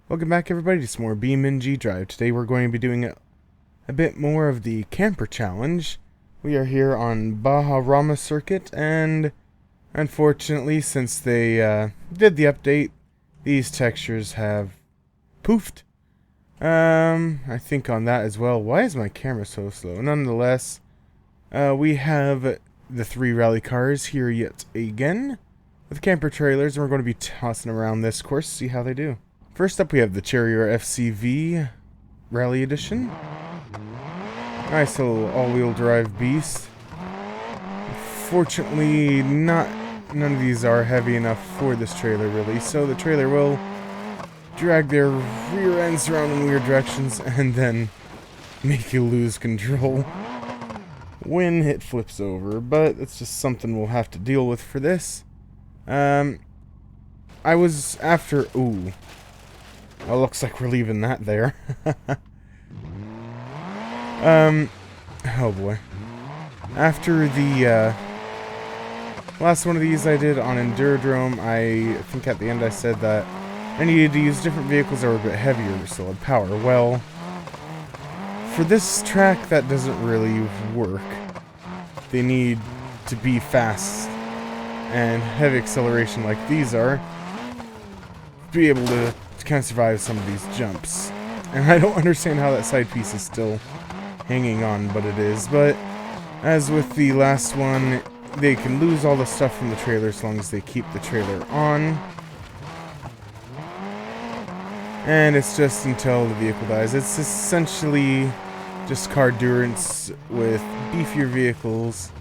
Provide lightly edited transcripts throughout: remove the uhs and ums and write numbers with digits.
Welcome back everybody to some more BeamNG.Drive. Today we're going to be doing a bit more of the camper challenge. We are here on Bajarama circuit, and unfortunately since they did the update, these textures have poofed. I think on that as well. Why is my camera so slow? Nonetheless, we have the 3 rally cars here yet again with camper trailers, and we're going to be tossing around this course to see how they do. First up, we have the Charrier FCV Rally Edition. Nice little all-wheel drive beast. Fortunately, none of these are heavy enough for this trailer, really, so the trailer will drag their rear ends around in weird directions and then make you lose control when it flips over, but it's just something we'll have to deal with for this. I was after... Ooh. Oh, looks like we're leaving that there. Oh boy. After the last one of these I did on Endurodrome, I think at the end I said that I needed to use different vehicles that were a bit heavier to still have power. Well, for this track that doesn't really work. They need to be fast and heavy acceleration like these are to be able to kind of survive some of these jumps. And I don't understand how that side piece is still hanging on, but it is. But as with the last one, they can lose all the stuff from the trailer as long as they keep the trailer on. And it's just until the vehicle dies. It's essentially just car endurance with beefier vehicles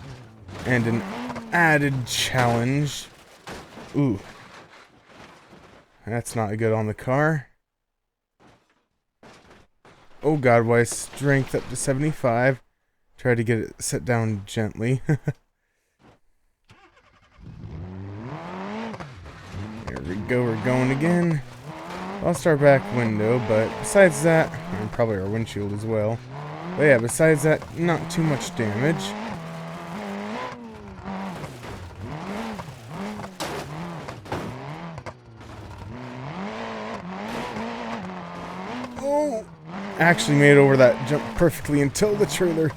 and an added challenge. Ooh. That's not good on the car. Oh god, why is strength up to 75? Try to get it set down gently. There we go, we're going again. Lost our back window, but besides that, and probably our windshield as well. But yeah, besides that, not too much damage. Actually made over that jump perfectly until the trailer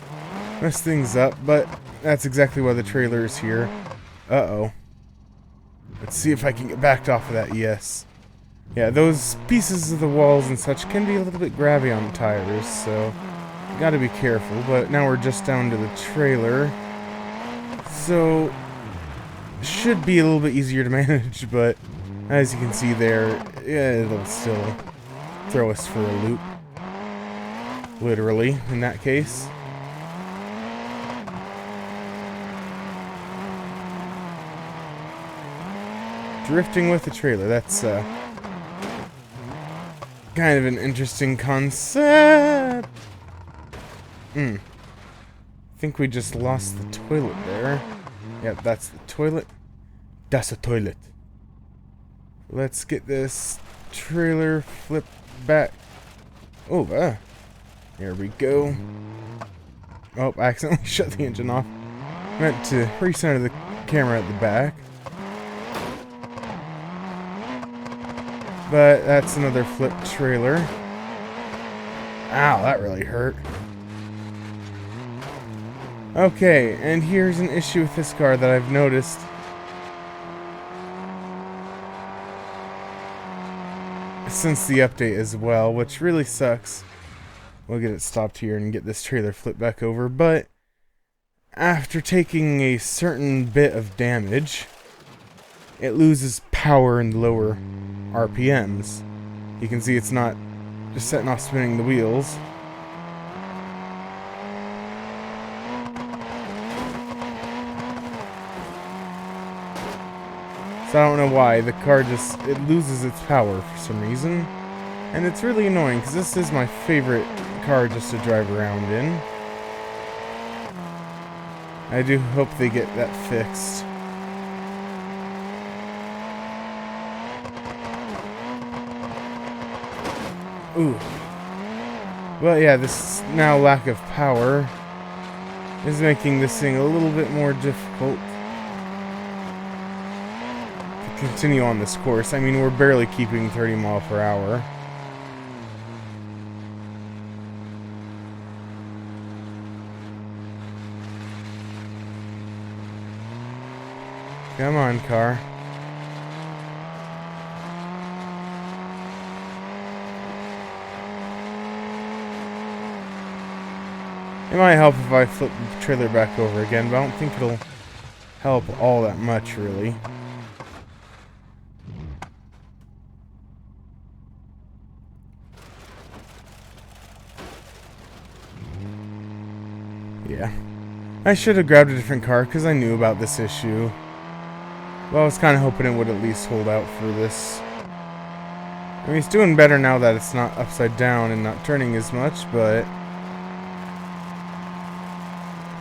messed things up, but that's exactly why the trailer is here. Uh-oh. Let's see if I can get backed off of that. Yes. Yeah, those pieces of the walls and such can be a little bit grabby on the tires, so gotta be careful. But now we're just down to the trailer, so should be a little bit easier to manage, but as you can see there, yeah, it'll still throw us for a loop. Literally, in that case. Drifting with the trailer, that's kind of an interesting concept. I think we just lost the toilet there. Yep, that's the toilet. That's a toilet. Let's get this trailer flipped back. Oh, there we go. Oh, I accidentally shut the engine off. Meant to recenter the camera at the back. But that's another flipped trailer. Ow, that really hurt. Okay, and here's an issue with this car that I've noticed. Since the update as well, which really sucks. We'll get it stopped here and get this trailer flipped back over, but after taking a certain bit of damage, it loses power in the lower RPMs. You can see it's not just setting off spinning the wheels. So I don't know why, the car it loses its power for some reason. And it's really annoying, because this is my favorite car just to drive around in. I do hope they get that fixed. Ooh. Well, yeah, this now lack of power is making this thing a little bit more difficult to continue on this course. I mean, we're barely keeping 30 miles per hour. Come on, car. It might help if I flip the trailer back over again, but I don't think it'll help all that much, really. Yeah. I should have grabbed a different car because I knew about this issue. Well, I was kind of hoping it would at least hold out for this. I mean, it's doing better now that it's not upside down and not turning as much, but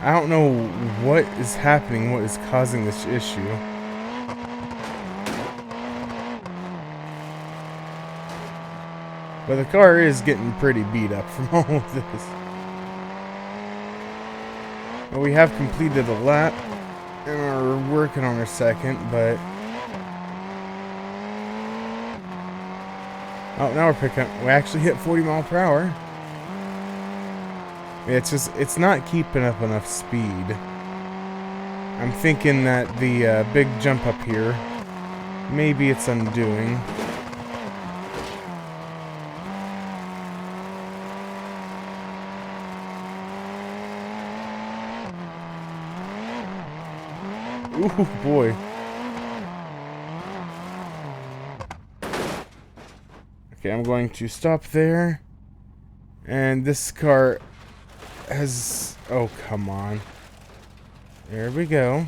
I don't know what is happening, what is causing this issue. But the car is getting pretty beat up from all of this. Well, we have completed a lap and are working on our second, but oh, now we're picking up. We actually hit 40 miles per hour. It's not keeping up enough speed. I'm thinking that the big jump up here, maybe it's undoing. Ooh, boy. Okay, I'm going to stop there. And this car has... oh, come on. There we go.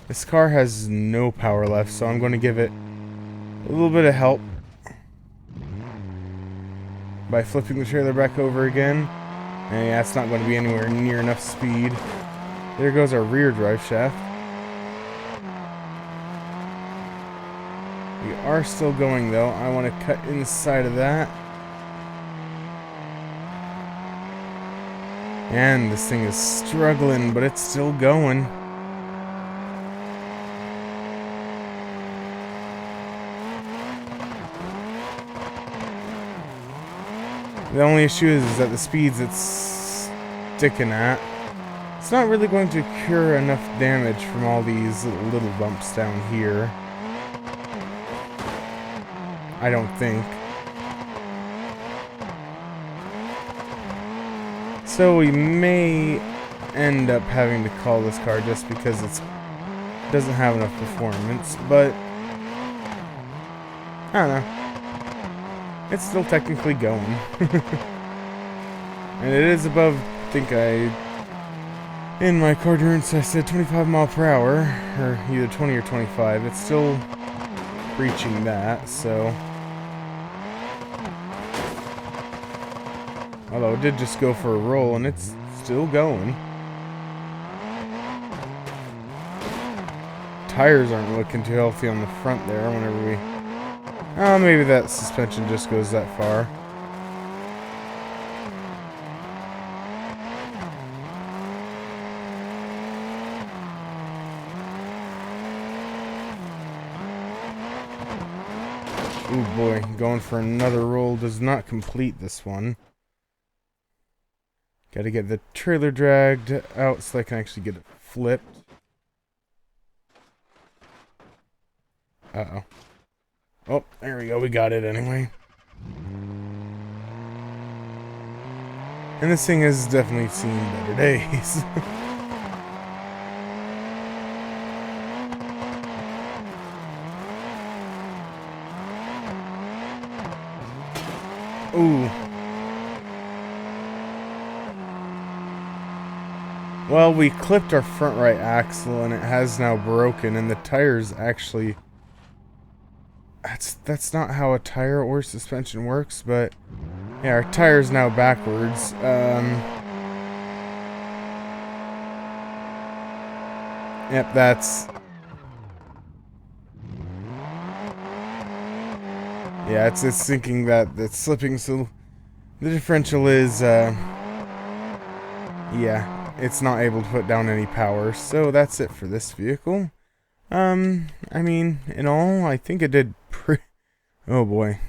This car has no power left, so I'm going to give it a little bit of help by flipping the trailer back over again. And yeah, it's not going to be anywhere near enough speed. There goes our rear drive shaft. We are still going though. I want to cut inside of that. And this thing is struggling, but it's still going. The only issue is that the speeds it's sticking at, it's not really going to cure enough damage from all these little bumps down here. I don't think. So we may end up having to call this car just because it doesn't have enough performance, but I don't know. It's still technically going. And it is above, I think in my car endurance I said 25 miles per hour, or either 20 or 25. It's still reaching that, so... although it did just go for a roll, and it's still going. Tires aren't looking too healthy on the front there whenever we... oh, maybe that suspension just goes that far. Ooh boy, going for another roll does not complete this one. Gotta get the trailer dragged out so I can actually get it flipped. Uh-oh. Oh, there we go. We got it anyway. And this thing has definitely seen better days. Ooh. Well, we clipped our front right axle and it has now broken, and the tires actually... That's not how a tire or suspension works, but... yeah, our tire's now backwards. Yep, that's... yeah, it's thinking that it's slipping, so... the differential is, yeah, it's not able to put down any power, so that's it for this vehicle. I mean, in all, I think it did oh boy.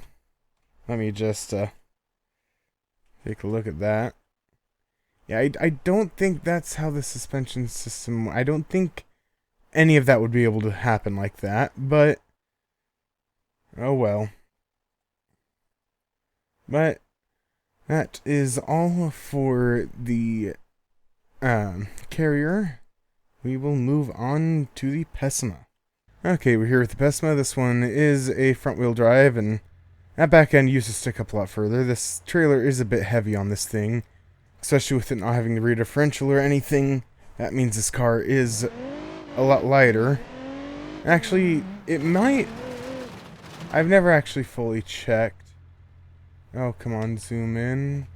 Let me just, take a look at that. Yeah, I don't think that's how the suspension system... I don't think any of that would be able to happen like that, but oh well. But that is all for the carrier. We will move on to the Pessima. Okay, we're here with the Pessima. This one is a front-wheel drive, and that back end used to stick up a lot further. This trailer is a bit heavy on this thing, especially with it not having the rear differential or anything. That means this car is a lot lighter. Actually, it might... I've never actually fully checked. Oh, come on, zoom in.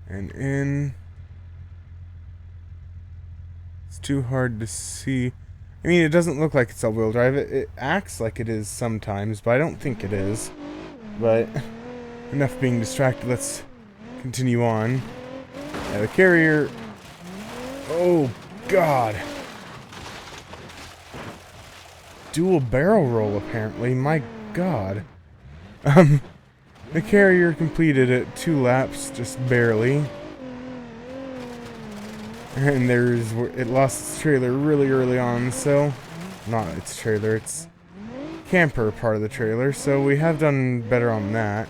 And in. It's too hard to see. I mean, it doesn't look like it's all-wheel drive. It acts like it is sometimes, but I don't think it is. But enough being distracted, let's continue on. Yeah, the carrier... Oh, God. Dual barrel roll, apparently. My God. The carrier completed it 2 laps, just barely. And it lost its trailer really early on, so... Not its trailer, its camper part of the trailer, so we have done better on that.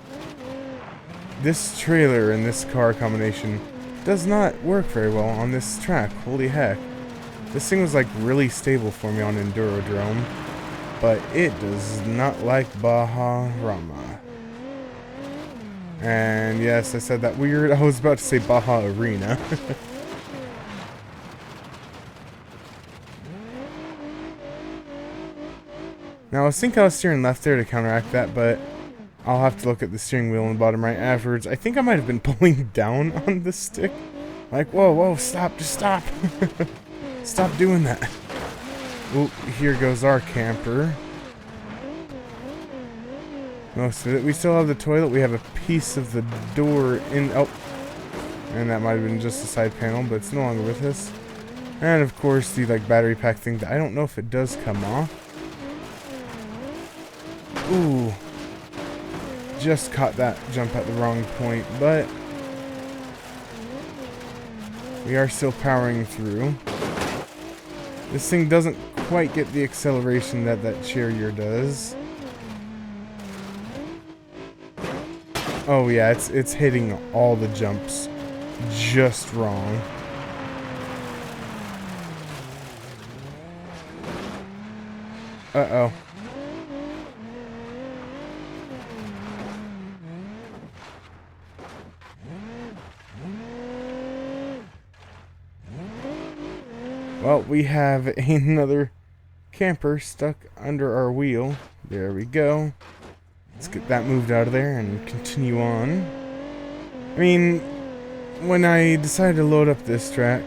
This trailer and this car combination does not work very well on this track, holy heck. This thing was like really stable for me on Enduro-Drome, but it does not like Bajarama. And yes, I said that weird. I was about to say Baja Arena. Now, I was thinking I was steering left there to counteract that, but I'll have to look at the steering wheel in the bottom right afterwards. I think I might have been pulling down on the stick. Like, whoa, whoa, stop, just stop. Stop doing that. Oh, here goes our camper. Most of it. We still have the toilet. We have a piece of the door in... Oh. And that might have been just a side panel, but it's no longer with us. And, of course, the, like, battery pack thing that I don't know if it does come off. Ooh. Just caught that jump at the wrong point, but... we are still powering through. This thing doesn't quite get the acceleration that Charrier does. Oh yeah, it's hitting all the jumps just wrong. Uh-oh. Well, we have another camper stuck under our wheel. There we go. Let's get that moved out of there and continue on. I mean, when I decided to load up this track,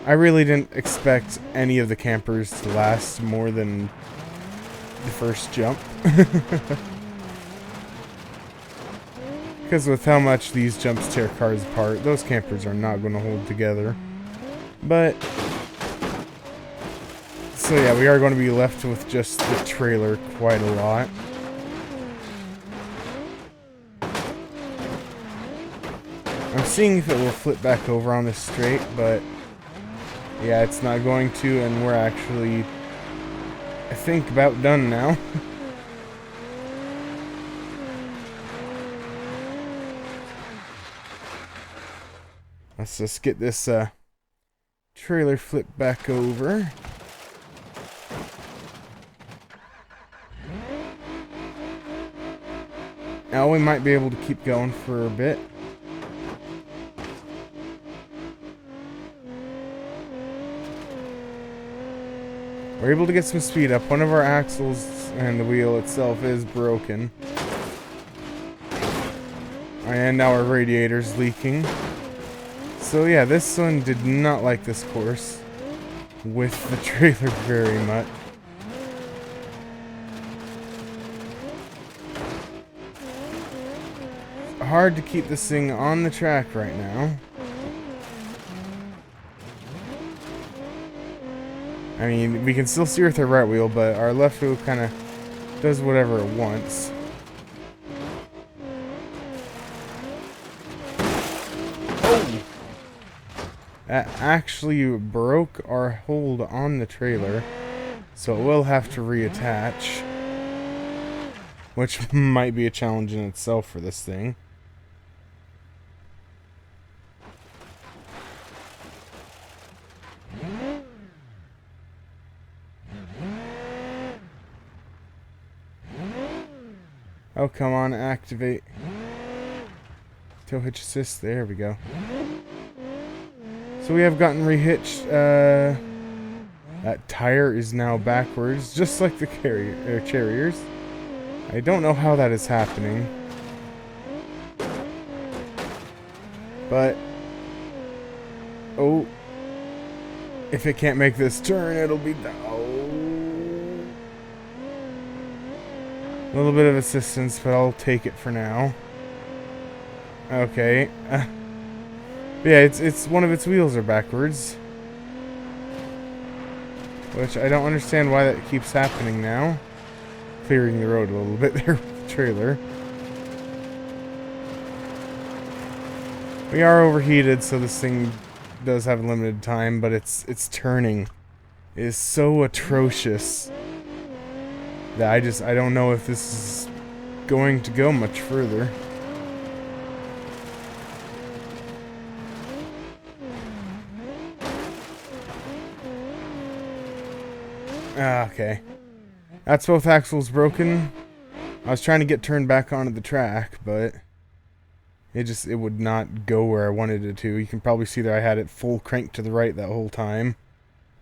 I really didn't expect any of the campers to last more than the first jump. Because with how much these jumps tear cars apart, those campers are not going to hold together. But... so yeah, we are going to be left with just the trailer quite a lot. I'm seeing if it will flip back over on this straight, but yeah, it's not going to, and we're actually, I think, about done now. Let's just get this trailer flipped back over. Now we might be able to keep going for a bit. We're able to get some speed up. One of our axles and the wheel itself is broken. And now our radiator's leaking. So yeah, this one did not like this course with the trailer very much. Hard to keep this thing on the track right now. I mean, we can still steer with our right wheel, but our left wheel kind of does whatever it wants. Oh! That actually broke our hold on the trailer, so it will have to reattach, which might be a challenge in itself for this thing. Oh, come on, activate. Tow hitch assist, there we go. So we have gotten rehitched. That tire is now backwards, just like the Charriers. I don't know how that is happening. But, oh, if it can't make this turn, it'll be down. A little bit of assistance, but I'll take it for now. Okay. Yeah, it's one of its wheels are backwards. Which I don't understand why that keeps happening now. Clearing the road a little bit there with the trailer. We are overheated, so this thing does have a limited time, but its turning is so atrocious that I don't know if this is going to go much further. Okay. That's both axles broken. I was trying to get turned back onto the track, but it would not go where I wanted it to. You can probably see that I had it full crank to the right that whole time,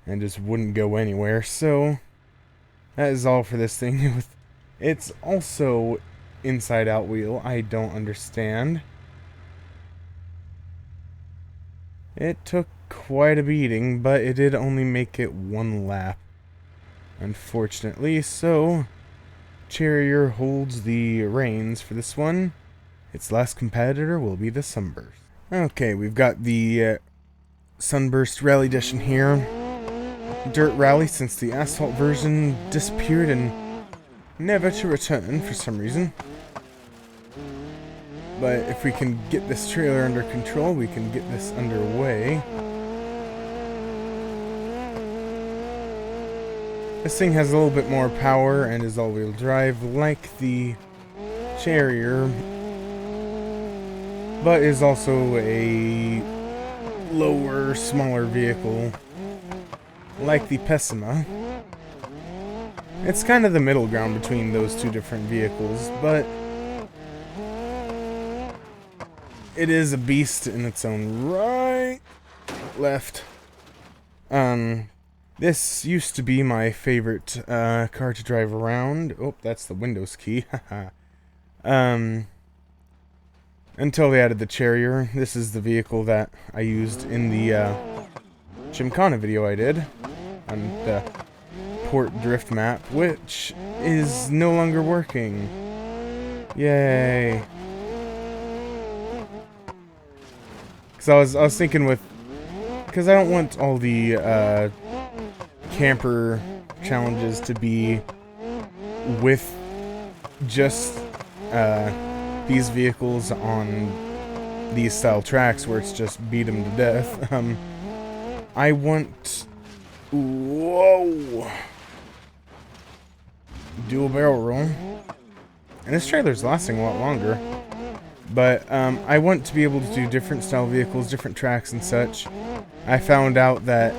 and just wouldn't go anywhere. So that is all for this thing. It's also inside out wheel. I don't understand. It took quite a beating, but it did only make it one lap, unfortunately. So Charrier holds the reins for this one. Its last competitor will be the Sunburst. Okay, we've got the Sunburst Rally Edition here. Dirt Rally, since the asphalt version disappeared and never to return for some reason. But if we can get this trailer under control, we can get this underway. This thing has a little bit more power and is all-wheel drive like the Charrier, but is also a lower, smaller vehicle like the Pessima. It's kind of the middle ground between those two different vehicles, but it is a beast in its own right. Left. This used to be my favorite car to drive around. Oh, that's the Windows key. Until they added the Charrier. This is the vehicle that I used in the Gymkhana video I did on the port drift map, which is no longer working. Yay. Because I was thinking with... Because I don't want all the camper challenges to be with just these vehicles on these style tracks where it's just beat them to death. I want... Whoa! Dual barrel roll. And this trailer's lasting a lot longer. But I want to be able to do different style vehicles, different tracks and such. I found out that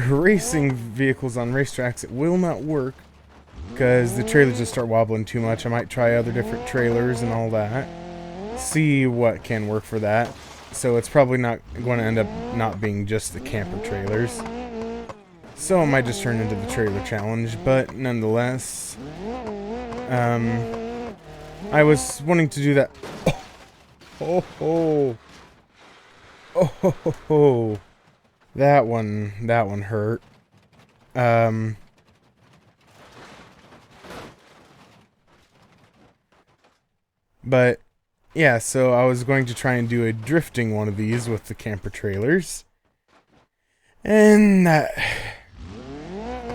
racing vehicles on racetracks, it will not work because the trailers just start wobbling too much. I might try other different trailers and all that. See what can work for that. So it's probably not going to end up not being just the camper trailers. So it might just turn into the trailer challenge, but nonetheless, I was wanting to do that. Oh ho! Oh ho ho ho! That one hurt. But yeah, so I was going to try and do a drifting one of these with the camper trailers, and that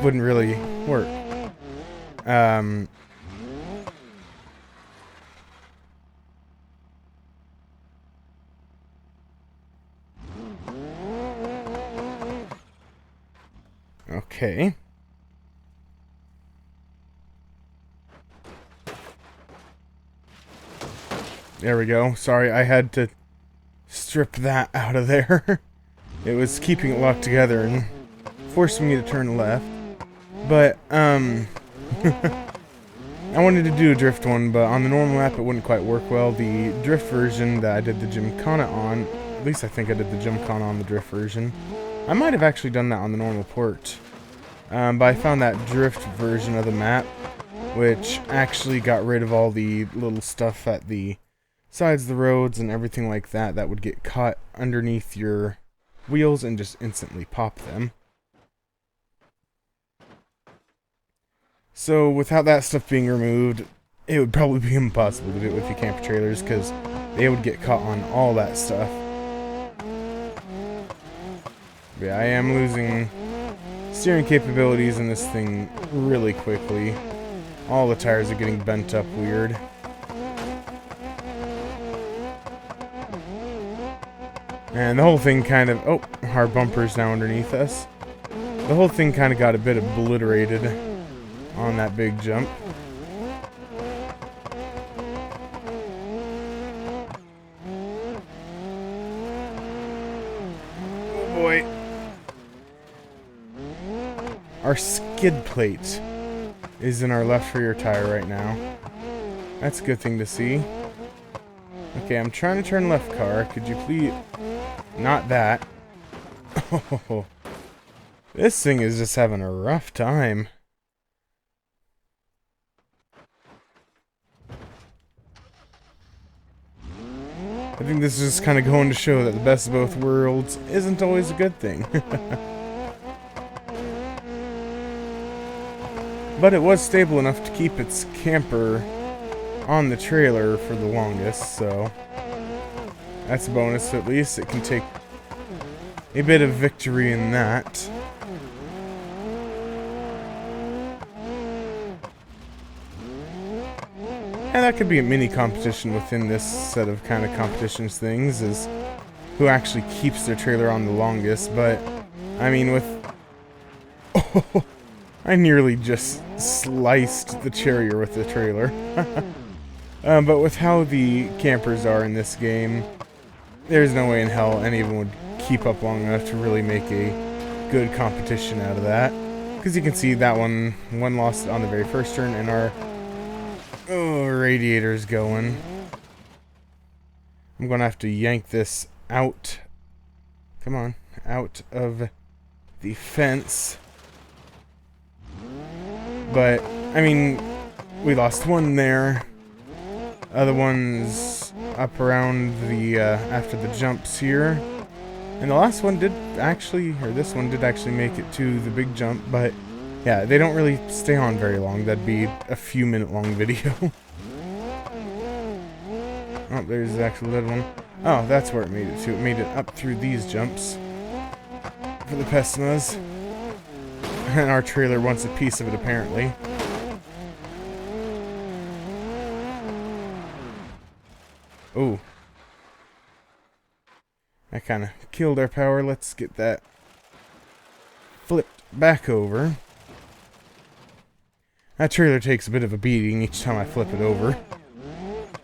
wouldn't really work. Okay. There we go. Sorry, I had to strip that out of there. It was keeping it locked together and forcing me to turn left. But, I wanted to do a drift one, but on the normal map it wouldn't quite work well. The drift version that I did the Gymkhana on, at least I think I did the Gymkhana on the drift version. I might have actually done that on the normal port. But I found that drift version of the map, which actually got rid of all the little stuff at the sides of the roads and everything like that that would get caught underneath your wheels and just instantly pop them. So without that stuff being removed, it would probably be impossible to do it with the camper trailers because they would get caught on all that stuff. But yeah, I am losing steering capabilities in this thing really quickly. All the tires are getting bent up weird. And the whole thing kind of... Oh, our bumper's now underneath us. The whole thing kind of got a bit obliterated on that big jump. Oh boy. Our skid plate is in our left rear tire right now. That's a good thing to see. Okay, I'm trying to turn left, car. Could you please... Not that. Oh, this thing is just having a rough time. I think this is just kind of going to show that the best of both worlds isn't always a good thing. But it was stable enough to keep its camper on the trailer for the longest, so that's a bonus at least. It can take a bit of victory in that. And that could be a mini competition within this set of kind of competitions things, is who actually keeps their trailer on the longest. But, I mean, with... Oh, I nearly just sliced the Charrier with the trailer. But with how the campers are in this game, there's no way in hell any of them would keep up long enough to really make a good competition out of that. Because you can see that one lost on the very first turn, and our radiator's going. I'm going to have to yank this out. Come on, out of the fence. But, I mean, we lost one there. Other one's up around the, after the jumps here. And the last one did actually, or this one did actually make it to the big jump, but yeah, they don't really stay on very long. That'd be a few minute long video. Oh, there's the actual dead one. Oh, that's where it made it to. It made it up through these jumps for the Pessimas. And our trailer wants a piece of it, apparently. Oh. That kind of killed our power. Let's get that flipped back over. That trailer takes a bit of a beating each time I flip it over.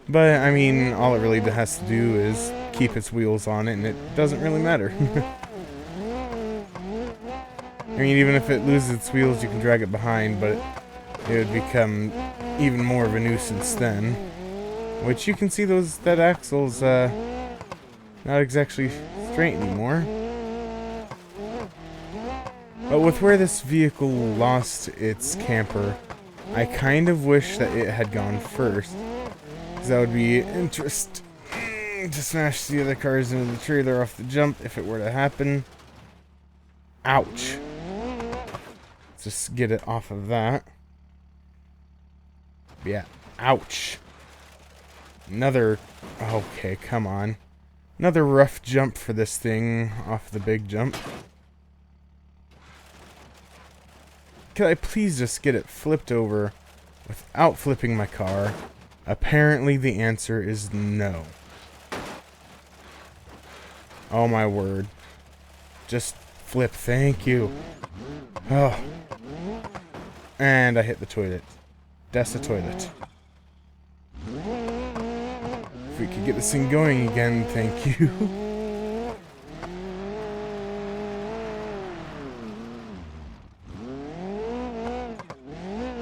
But, I mean, all it really has to do is keep its wheels on it, and it doesn't really matter. I mean, even if it loses its wheels, you can drag it behind, but it would become even more of a nuisance then. Which you can see that axle's not exactly straight anymore. But with where this vehicle lost its camper, I kind of wish that it had gone first. Because that would be interesting to smash the other cars into the trailer off the jump if it were to happen. Ouch. Let's just get it off of that. Yeah, ouch. Another... Okay, come on. Another rough jump for this thing off the big jump. Could I please just get it flipped over without flipping my car? Apparently the answer is no. Oh my word. Just Flip, thank you. Oh. And I hit the toilet. That's the toilet. If we could get this thing going again, thank you.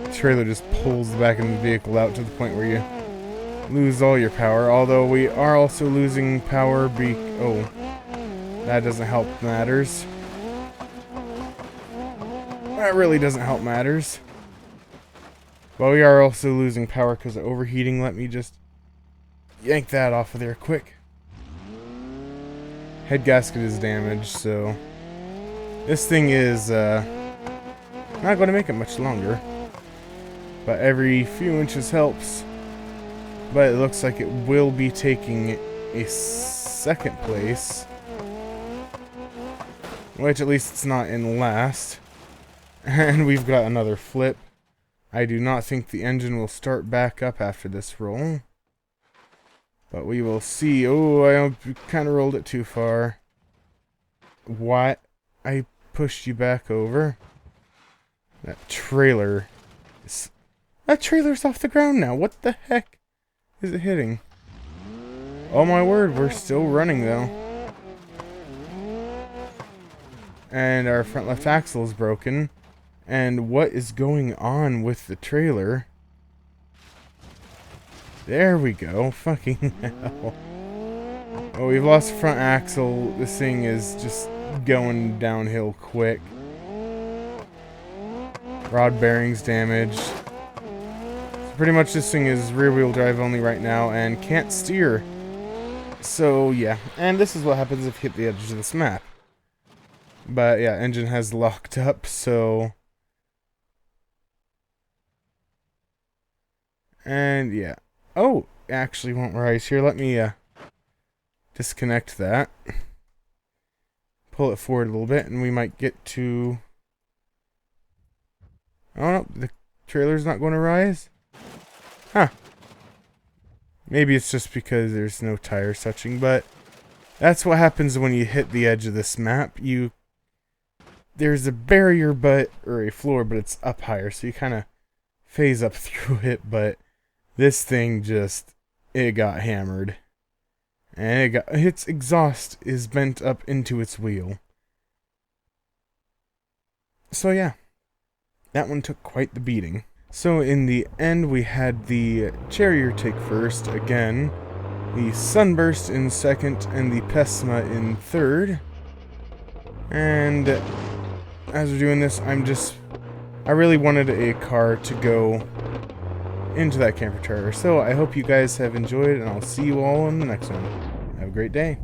The trailer just pulls the back of the vehicle out to the point where you lose all your power, although we are also losing power oh, that doesn't help matters. That really doesn't help matters. But we are also losing power because of overheating. Let me just yank that off of there quick. Head gasket is damaged, so this thing is not going to make it much longer. But every few inches helps. But it looks like it will be taking a second place. Which at least it's not in last. And we've got another flip. I do not think the engine will start back up after this roll. But we will see. Oh, I kind of rolled it too far. What? I pushed you back over. That trailer's off the ground now. What the heck is it hitting? Oh my word, we're still running though. And our front left axle is broken. And what is going on with the trailer? There we go. Fucking hell. Oh, we've lost the front axle. This thing is just going downhill quick. Rod bearings damaged. So pretty much this thing is rear-wheel drive only right now and can't steer. So, yeah. And this is what happens if you hit the edge of this map. But, yeah, engine has locked up, so... And, yeah. Oh, it actually won't rise here. Let me disconnect that. Pull it forward a little bit, and we might get to... Oh, no, the trailer's not going to rise? Huh. Maybe it's just because there's no tires touching, but that's what happens when you hit the edge of this map. There's a barrier, or a floor, but it's up higher, so you kind of phase up through it, but this thing it got hammered. And its exhaust is bent up into its wheel. So yeah, that one took quite the beating. So in the end, we had the Charrier take first again, the Sunburst in second, and the Pesma in third. And as we're doing this, I really wanted a car to go into that camper trailer. So I hope you guys have enjoyed, and I'll see you all in the next one. Have a great day.